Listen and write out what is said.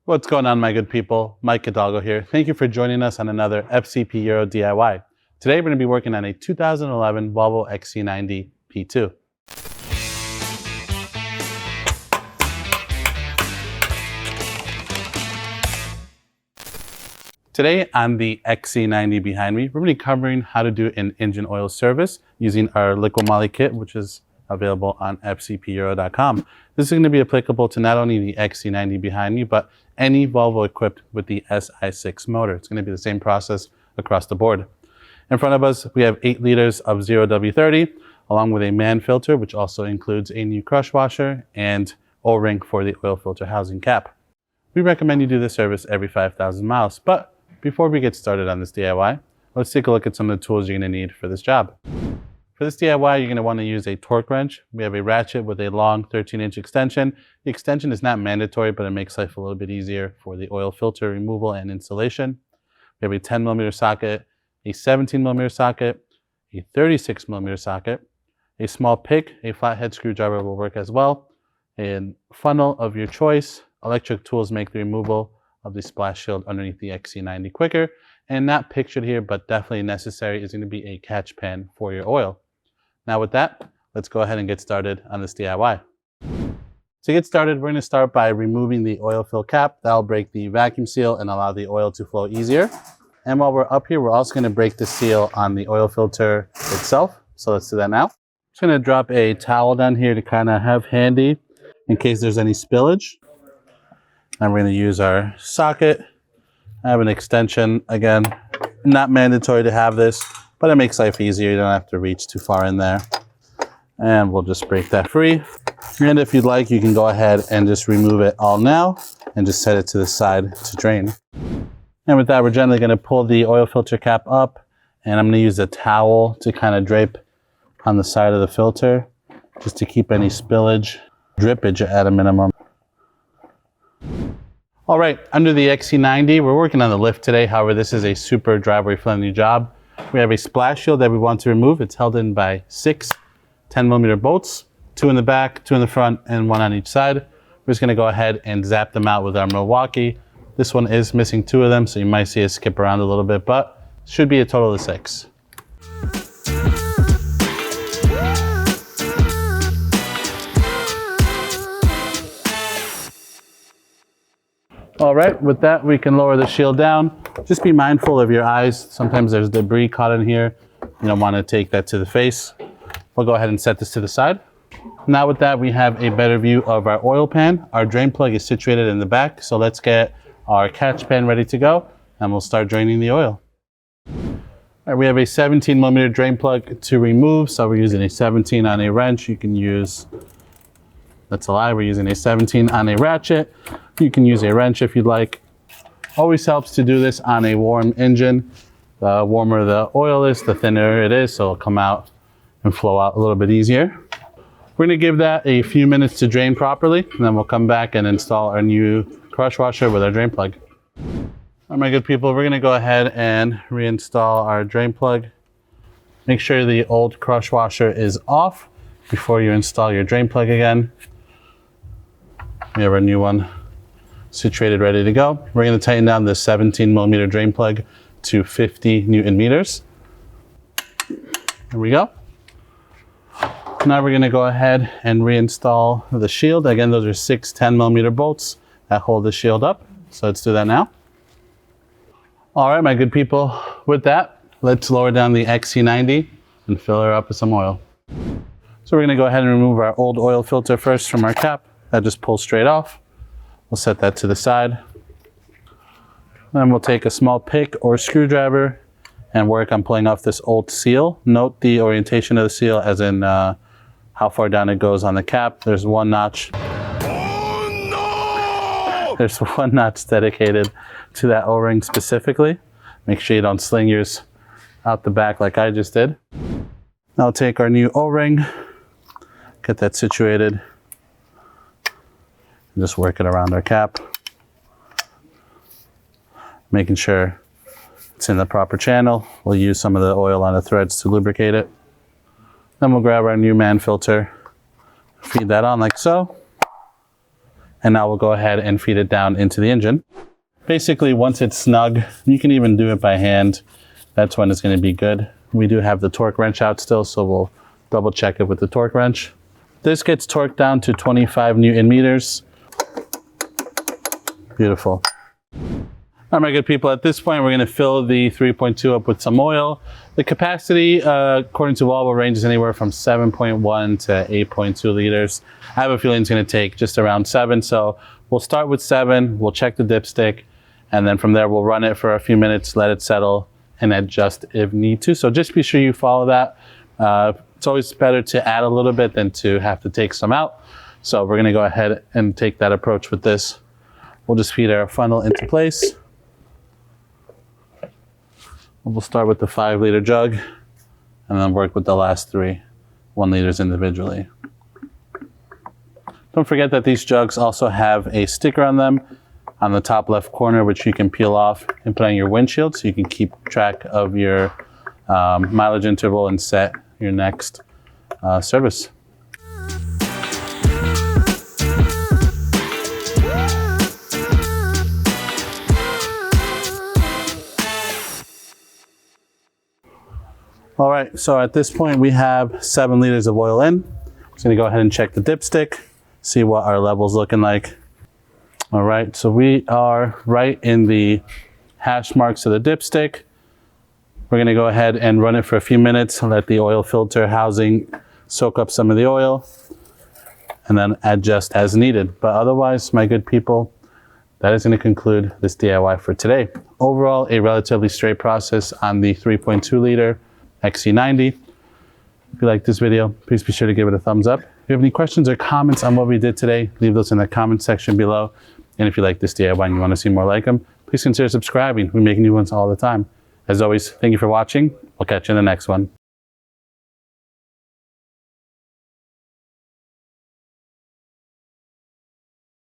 What's going on, my good people? Mike Hidalgo here. Thank you for joining us on another FCP Euro DIY. Today we're going to be working on a 2011 Volvo XC90 P2. Today on the XC90 behind me, we're going to be covering how to do an engine oil service using our liquid moly kit, which is available on fcpeuro.com. This is going to be applicable to not only the XC90 behind me, but any Volvo equipped with the SI6 motor. It's going to be the same process across the board. In front of us, we have 8 liters of 0W30, along with a man filter, which also includes a new crush washer and O-ring for the oil filter housing cap. We recommend you do this service every 5,000 miles. But before we get started on this DIY, let's take a look at some of the tools you're going to need for this job. For this DIY, you're going to want to use a torque wrench. We have a ratchet with a long 13-inch extension. The extension is not mandatory, but it makes life a little bit easier for the oil filter removal and installation. We have a 10mm socket, a 17mm socket, a 36mm socket, a small pick, a flathead screwdriver will work as well, a funnel of your choice. Electric tools make the removal of the splash shield underneath the XC90 quicker, and not pictured here, but definitely necessary, is going to be a catch pan for your oil. Now with that, let's go ahead and get started on this DIY. To get started, we're going to start by removing the oil fill cap. That'll break the vacuum seal and allow the oil to flow easier. And while we're up here, we're also going to break the seal on the oil filter itself. So let's do that now. Just going to drop a towel down here to kind of have handy in case there's any spillage. And we're going to use our socket. I have an extension. Again, not mandatory to have this, but it makes life easier. You don't have to reach too far in there. And we'll just break that free. And if you'd like, you can go ahead and just remove it all now and just set it to the side to drain. And with that, we're generally going to pull the oil filter cap up, and I'm going to use a towel to kind of drape on the side of the filter just to keep any spillage, drippage at a minimum. All right, under the XC90, we're working on the lift today. However, this is a super driveway friendly job. We have a splash shield that we want to remove. It's held in by 6 10mm bolts, 2 in the back, 2 in the front, and 1 on each side. We're just gonna go ahead and zap them out with our Milwaukee. This one is missing 2 of them, so you might see it skip around a little bit, but should be a total of 6. All right, with that, we can lower the shield down. Just be mindful of your eyes. Sometimes there's debris caught in here. You don't want to take that to the face. We'll go ahead and set this to the side. Now with that, we have a better view of our oil pan. Our drain plug is situated in the back, so let's get our catch pan ready to go, and we'll start draining the oil. All right, we have a 17mm drain plug to remove, so we're using a 17 on a wrench. You can use, that's a lie, we're using a 17 on a ratchet. You can use a wrench if you'd like. Always helps to do this on a warm engine. The warmer the oil is, the thinner it is, so it'll come out and flow out a little bit easier. We're going to give that a few minutes to drain properly, and then we'll come back and install our new crush washer with our drain plug. All right, my good people, we're going to go ahead and reinstall our drain plug. Make sure the old crush washer is off before you install your drain plug again. We have our new one situated, ready to go. We're going to tighten down the 17mm drain plug to 50 Newton meters. There we go. Now we're going to go ahead and reinstall the shield. Again, those are 6 10mm bolts that hold the shield up. So let's do that now. All right, my good people, with that, let's lower down the XC90 and fill her up with some oil. So we're going to go ahead and remove our old oil filter first from our cap. That just pulls straight off. We'll set that to the side. Then we'll take a small pick or screwdriver and work on pulling off this old seal. Note the orientation of the seal, as in how far down it goes on the cap. There's one notch. Oh, no! There's one notch dedicated to that O-ring specifically. Make sure you don't sling yours out the back like I just did. Now we'll take our new O-ring, get that situated, and just work it around our cap, making sure it's in the proper channel. We'll use some of the oil on the threads to lubricate it. Then we'll grab our new man filter, feed that on like so, And now we'll go ahead and feed it down into the engine. Basically, once it's snug, you can even do it by hand. That's when it's going to be good. We do have the torque wrench out still, so we'll double check it with the torque wrench. This gets torqued down to 25 Newton meters. Beautiful. All right, my good people, at this point, we're going to fill the 3.2 up with some oil. The capacity, according to Volvo, ranges anywhere from 7.1 to 8.2 liters. I have a feeling it's going to take just around 7. So we'll start with 7. We'll check the dipstick. And then from there, we'll run it for a few minutes, let it settle, and adjust if need to. So just be sure you follow that. It's always better to add a little bit than to have to take some out. So we're going to go ahead and take that approach with this. We'll just feed our funnel into place. We'll start with the 5-liter jug and then work with the last 3 1 liters individually. Don't forget that these jugs also have a sticker on them on the top left corner, which you can peel off and put on your windshield so you can keep track of your mileage interval and set your next service. All right, so at this point we have 7 liters of oil in. I'm just gonna go ahead and check the dipstick, see what our level's looking like. All right, so we are right in the hash marks of the dipstick. We're gonna go ahead and run it for a few minutes, let the oil filter housing soak up some of the oil, and then adjust as needed. But otherwise, my good people, that is gonna conclude this DIY for today. Overall, a relatively straight process on the 3.2 liter XC90. If you like this video, please be sure to give it a thumbs up. If you have any questions or comments on what we did today, leave those in the comment section below. And if you like this DIY and you want to see more like them, please consider subscribing. We make new ones all the time. As always, thank you for watching. We'll catch you in the next one.